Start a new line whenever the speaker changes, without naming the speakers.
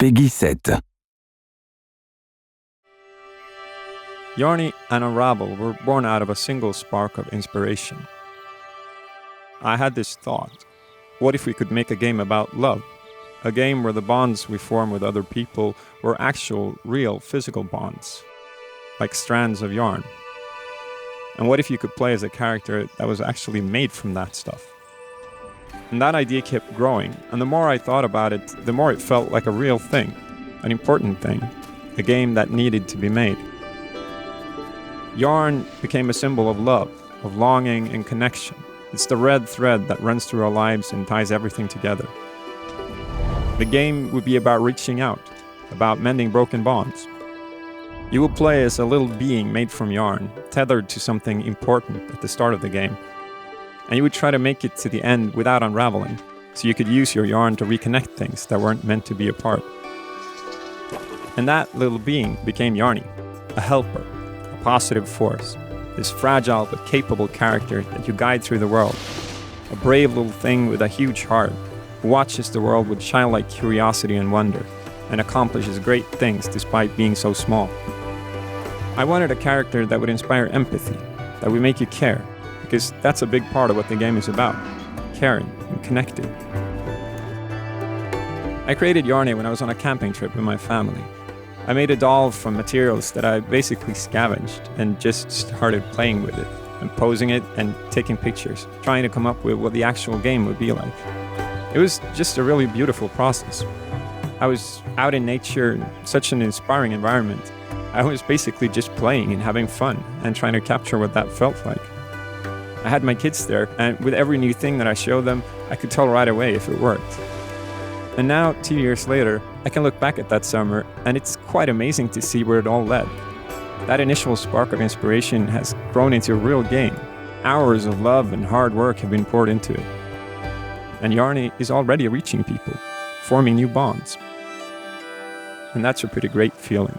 Peggy 7.
Yarny and Unravel were born out of a single spark of inspiration. I had this thought: what if we could make a game about love? A game where the bonds we form with other people were actual, real, physical bonds, like strands of yarn. And what if you could play as a character that was actually made from that stuff? And that idea kept growing, and the more I thought about it, the more it felt like a real thing, an important thing, a game that needed to be made. Yarn became a symbol of love, of longing and connection. It's the red thread that runs through our lives and ties everything together. The game would be about reaching out, about mending broken bonds. You will play as a little being made from yarn, tethered to something important at the start of the game. And you would try to make it to the end without unraveling, so you could use your yarn to reconnect things that weren't meant to be apart. And that little being became Yarny, a helper, a positive force, this fragile but capable character that you guide through the world, a brave little thing with a huge heart, who watches the world with childlike curiosity and wonder, and accomplishes great things despite being so small. I wanted a character that would inspire empathy, that would make you care, because that's a big part of what the game is about, caring and connecting. I created Yarny when I was on a camping trip with my family. I made a doll from materials that I basically scavenged and just started playing with it and posing it and taking pictures, trying to come up with what the actual game would be like. It was just a really beautiful process. I was out in nature, such an inspiring environment. I was basically just playing and having fun and trying to capture what that felt like. I had my kids there, and with every new thing that I showed them, I could tell right away if it worked. And now, 2 years later, I can look back at that summer, and it's quite amazing to see where it all led. That initial spark of inspiration has grown into a real game. Hours of love and hard work have been poured into it. And Yarny is already reaching people, forming new bonds. And that's a pretty great feeling.